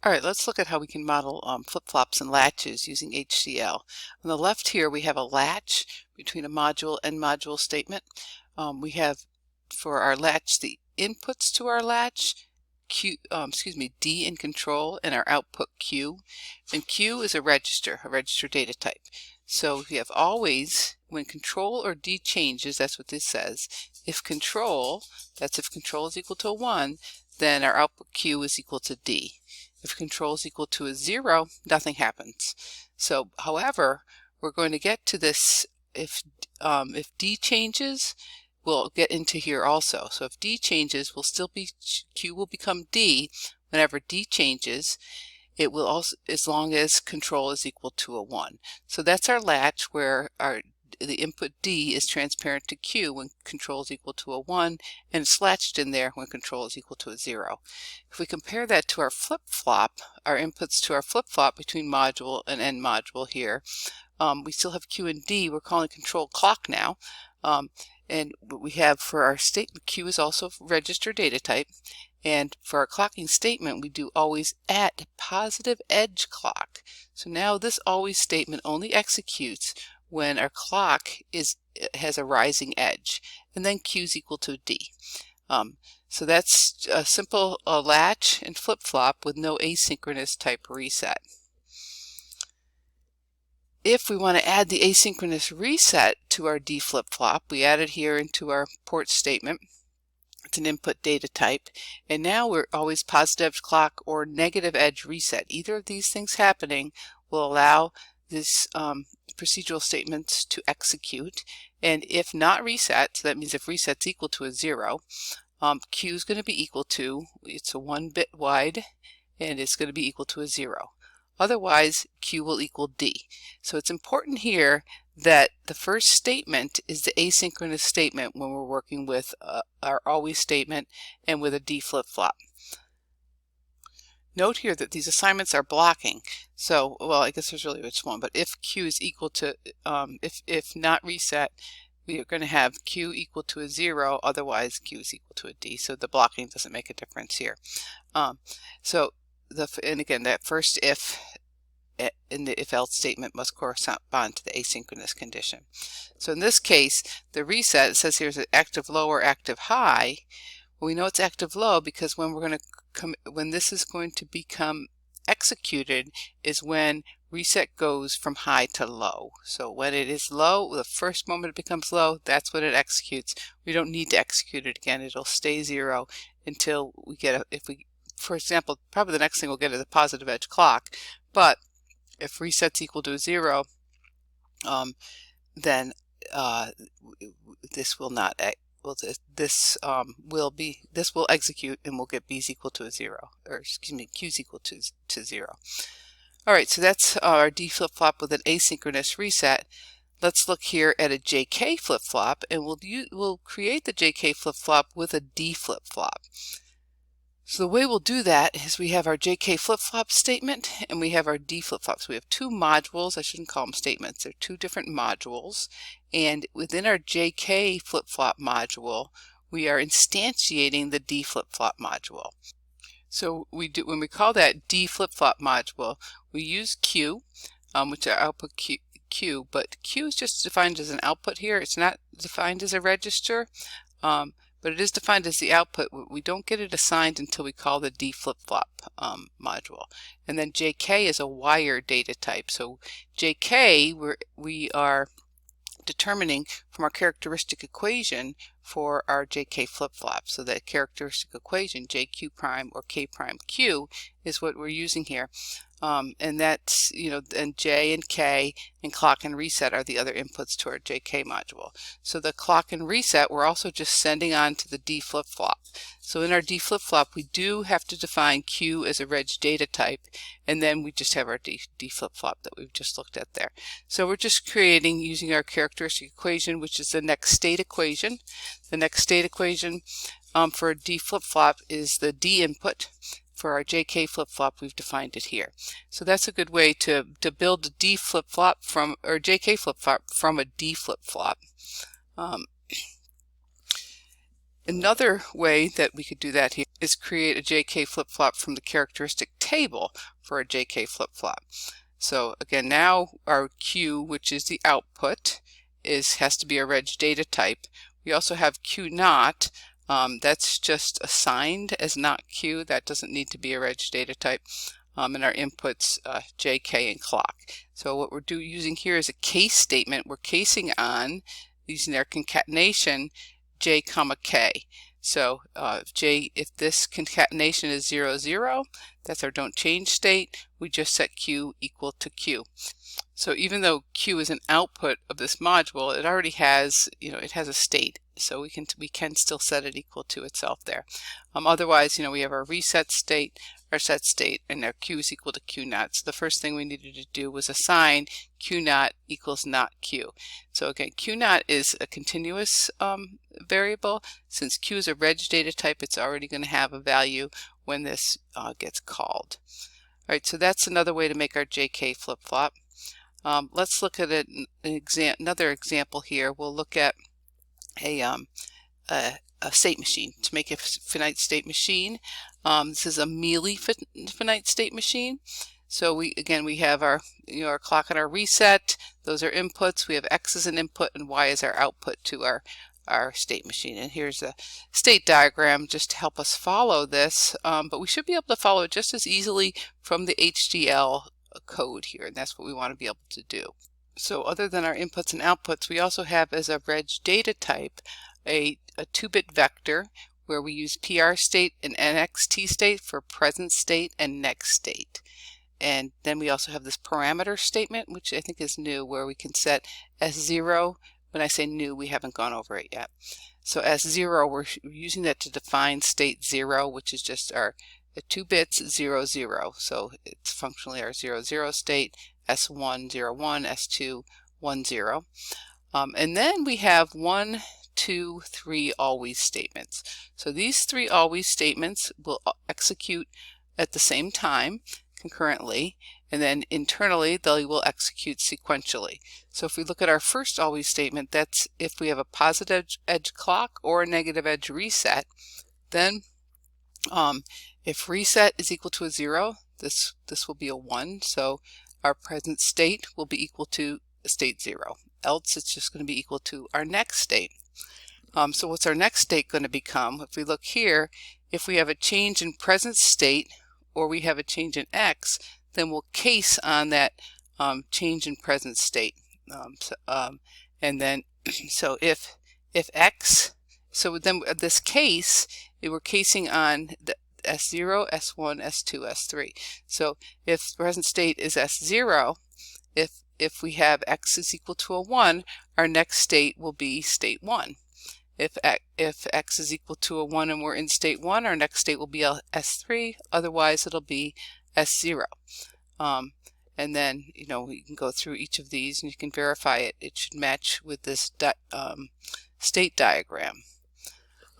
All right, let's look at how we can model flip-flops and latches using HDL. On the left here, we have a latch between a module and module statement. We have for our latch the inputs to our latch, D in control, and our output Q. And Q is a register data type. So we have always, when control or D changes, that's what this says. If control, that's if control is equal to 1, then our output Q is equal to D. If control is equal to a 0, nothing happens. So, however, we're going to get to this if D changes, we'll get into here also. So if D changes, Q will become D whenever D changes. It will also, as long as control is equal to a 1. So that's our latch where the input D is transparent to Q when control is equal to a 1, and it's latched in there when control is equal to a 0. If we compare that to our flip-flop, our inputs to our flip-flop between module and end module here, we still have Q and D. We're calling control clock now. And what we have for our statement, Q is also register data type. And for our clocking statement, we do always at positive edge clock. So now this always statement only executes when our clock has a rising edge, and then Q is equal to D. So that's a simple latch and flip-flop with no asynchronous type reset. If we want to add the asynchronous reset to our D flip-flop, we add it here into our port statement. It's an input data type, and now we're always positive edge clock or negative edge reset. Either of these things happening will allow this procedural statements to execute, and if not reset, so that means if reset's equal to a 0, Q is going to be equal to, it's a 1-bit wide, and it's going to be equal to a 0. Otherwise, Q will equal D. So it's important here that the first statement is the asynchronous statement when we're working with our always statement and with a D flip-flop. Note here that these assignments are blocking. So, well, I guess there's really just one, but if Q is equal to, if not reset, we are going to have Q equal to a 0, otherwise Q is equal to a D. So the blocking doesn't make a difference here. And again, that first if in the if-else statement must correspond to the asynchronous condition. So in this case, the reset, it says here is it active low or active high. Well, we know it's active low because when when this is going to become executed is when reset goes from high to low. So when it is low, the first moment it becomes low, that's when it executes. We don't need to execute it again. It'll stay 0 until we get for example, probably the next thing we'll get is a positive edge clock, but if reset's equal to 0, then this will not. This will execute, and we'll get B's equal to a 0, or excuse me, Q's equal to 0. All right, so that's our D flip-flop with an asynchronous reset. Let's look here at a JK flip-flop, and we'll create the JK flip-flop with a D flip-flop. So the way we'll do that is we have our JK flip-flop statement and we have our D flip-flop. So we have two modules. I shouldn't call them statements. They're two different modules. And within our JK flip-flop module, we are instantiating the D flip-flop module. So when we call that D flip-flop module, we use Q, which is our output Q, but Q is just defined as an output here. It's not defined as a register. But it is defined as the output. We don't get it assigned until we call the D flip-flop module. And then JK is a wire data type. So JK, we are determining from our characteristic equation for our JK flip-flop. So that characteristic equation, JQ prime or K prime Q, is what we're using here. And that's, and J and K and clock and reset are the other inputs to our JK module. So the clock and reset, we're also just sending on to the D flip-flop. So in our D flip-flop, we do have to define Q as a reg data type, and then we just have our D flip-flop that we've just looked at there. So we're just creating using our characteristic equation, which is the next state equation. The next state equation for a D flip-flop is the D input. For our JK flip-flop, we've defined it here. So that's a good way to build a D flip-flop or JK flip-flop from a D flip-flop. Another way that we could do that here is create a JK flip-flop from the characteristic table for a JK flip-flop. So again, now our Q, which is the output, has to be a reg data type. We also have Q not. That's just assigned as not Q. That doesn't need to be a reg data type. And our inputs JK and clock. So what we're using here is a case statement. We're casing on using our concatenation J comma K. So if this concatenation is 0, 0, that's our don't change state. We just set Q equal to Q. So even though Q is an output of this module, it already has, it has a state. So we can still set it equal to itself there. Otherwise, we have our reset state, our set state, and our Q is equal to Q naught. So the first thing we needed to do was assign Q naught equals not Q. So again, Q naught is a continuous variable. Since Q is a reg data type, it's already going to have a value when this gets called. All right, so that's another way to make our JK flip-flop. Let's look at another example here. We'll look at a state machine. To make a finite state machine, this is a Mealy finite state machine. So we have our our clock and our reset. Those are inputs. We have X as an input and Y as our output to our state machine. And here's a state diagram just to help us follow this. But we should be able to follow it just as easily from the HDL code here, and that's what we want to be able to do. So other than our inputs and outputs, we also have as a reg data type a 2-bit vector where we use PR state and NXT state for present state and next state. And then we also have this parameter statement, which I think is new, where we can set S0. When I say new, we haven't gone over it yet. So S0, we're using that to define state 0, which is just our 2 bits 0, 0. So it's functionally our 0, 0 state, S1, 0, 1, S2, 1, 0. And then we have 1, 2, 3 always statements. So these 3 always statements will execute at the same time concurrently, and then internally they will execute sequentially. So if we look at our first always statement, that's if we have a positive edge clock or a negative edge reset. Then if reset is equal to a 0, this will be a 1. So our present state will be equal to state 0. Else it's just going to be equal to our next state. So what's our next state going to become? If we look here, if we have a change in present state or we have a change in X, then we'll case on that change in present state. And then so if X, so then this case, we're casing on the S0, S1, S2, S3. So if present state is S0, if we have X is equal to a 1, our next state will be state 1. If X is equal to a 1 and we're in state 1, our next state will be S3, otherwise it'll be S0. And then, we can go through each of these and you can verify it. It should match with this state diagram.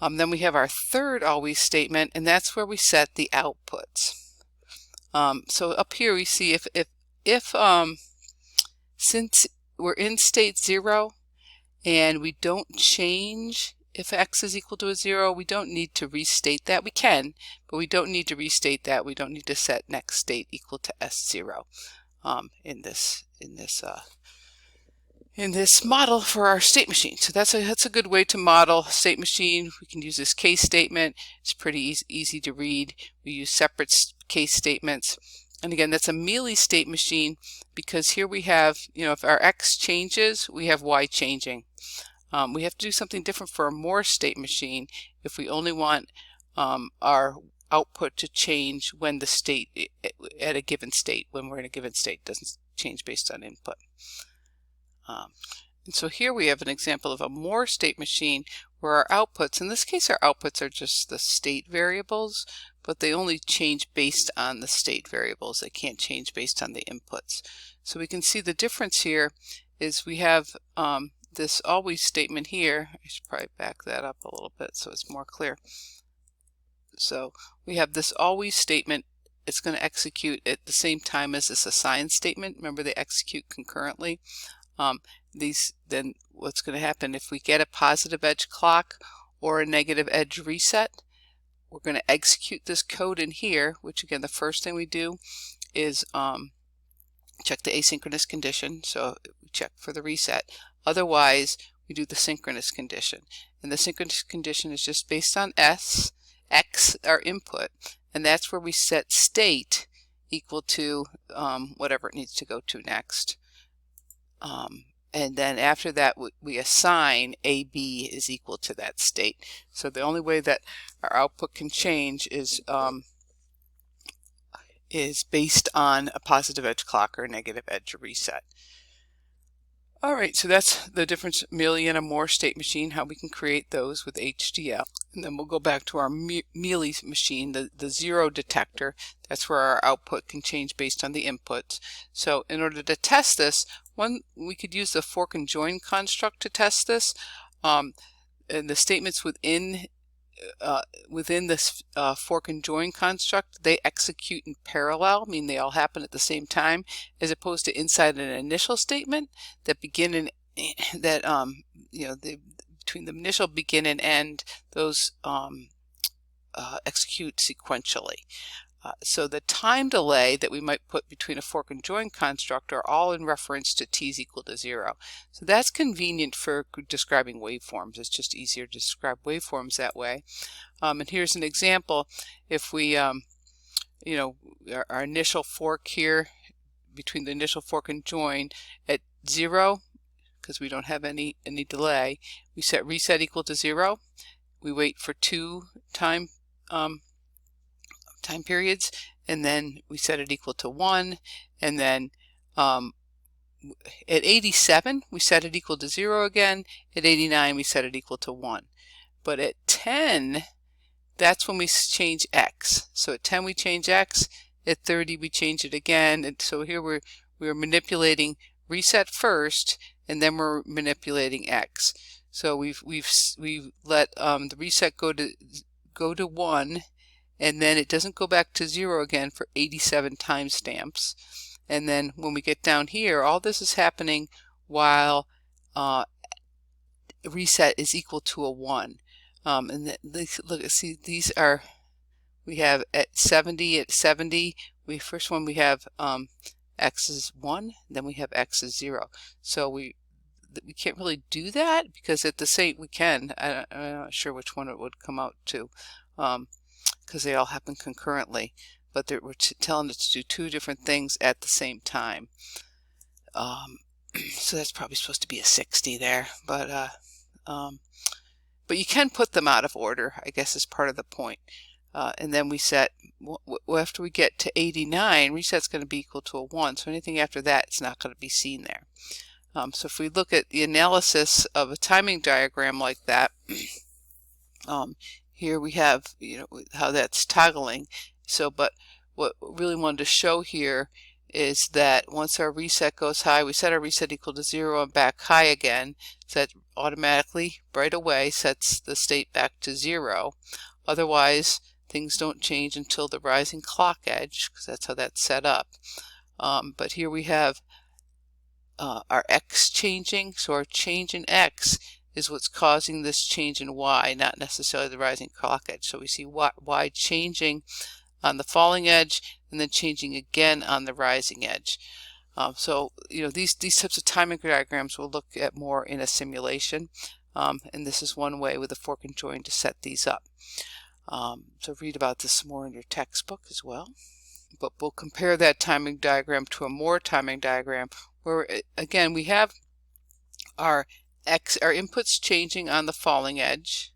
Then we have our third always statement, and that's where we set the outputs. So up here we see since we're in state 0 and we don't change, if X is equal to a 0, we don't need to restate that. We can, but we don't need to restate that. We don't need to set next state equal to S0 in this model for our state machine. So that's a good way to model a state machine. We can use this case statement. It's pretty easy to read. We use separate case statements. And again, that's a Mealy state machine because here we have, if our X changes, we have Y changing. We have to do something different for a Moore state machine if we only want our output to change when the state at a given state, when we're in a given state, doesn't change based on input. And so here we have an example of a Moore state machine where our outputs, in this case our outputs are just the state variables, but they only change based on the state variables. They can't change based on the inputs. So we can see the difference here is we have this always statement here. I should probably back that up a little bit so it's more clear. So we have this always statement. It's going to execute at the same time as this assign statement. Remember, they execute concurrently. Then what's going to happen if we get a positive edge clock or a negative edge reset. We're going to execute this code in here, which again, the first thing we do is check the asynchronous condition. So we check for the reset. Otherwise, we do the synchronous condition. And the synchronous condition is just based on x, our input, and that's where we set state equal to whatever it needs to go to next. And then after that, we assign AB is equal to that state. So the only way that our output can change is based on a positive edge clock or a negative edge reset. All right, so that's the difference Mealy and a Moore state machine, how we can create those with HDL. And then we'll go back to our Mealy machine, the zero detector. That's where our output can change based on the inputs. So in order to test this, we could use the fork and join construct to test this. And the statements within this fork and join construct, they execute in parallel, meaning they all happen at the same time, as opposed to inside an initial statement that begin and between the initial begin and end, those execute sequentially. So the time delay that we might put between a fork and join construct are all in reference to t is equal to 0. So that's convenient for describing waveforms. It's just easier to describe waveforms that way. And here's an example. If we, our initial fork here, between the initial fork and join at 0, because we don't have any delay, we set reset equal to 0. We wait for 2 time periods, and then we set it equal to 1, and then at 87 we set it equal to 0 again. At 89 we set it equal to 1. But at 10, that's when we change x. So at 10 we change x, at 30 we change it again, and so here we're manipulating reset first, and then we're manipulating x. So we've let the reset go to 1, and then it doesn't go back to 0 again for 87 timestamps. And then when we get down here, all this is happening while reset is equal to a 1. And look, see, these are, we have at 70, first one we have x is 1, then we have x is 0. So we can't really do that, because at the same, we can, I'm not sure which one it would come out to, because they all happen concurrently, but we're telling it to do 2 different things at the same time. So that's probably supposed to be a 60 there, but you can put them out of order, I guess, is part of the point. And then we set, after we get to 89, reset's going to be equal to a 1, so anything after that is not going to be seen there. So if we look at the analysis of a timing diagram like that, here we have, how that's toggling. So, but what we really wanted to show here is that once our reset goes high, we set our reset equal to 0 and back high again. So that automatically, right away, sets the state back to 0. Otherwise, things don't change until the rising clock edge, because that's how that's set up. But here we have our x changing, so our change in x is what's causing this change in y, not necessarily the rising clock edge. So we see y changing on the falling edge and then changing again on the rising edge. So these types of timing diagrams we'll look at more in a simulation, and this is one way with a fork and join to set these up. So read about this more in your textbook as well. But we'll compare that timing diagram to a Moore timing diagram, where again we have our inputs changing on the falling edge,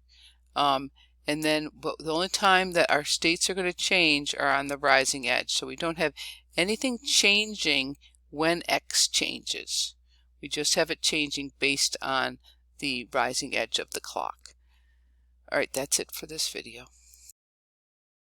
and then the only time that our states are going to change are on the rising edge. So we don't have anything changing when x changes. We just have it changing based on the rising edge of the clock. All right, that's it for this video.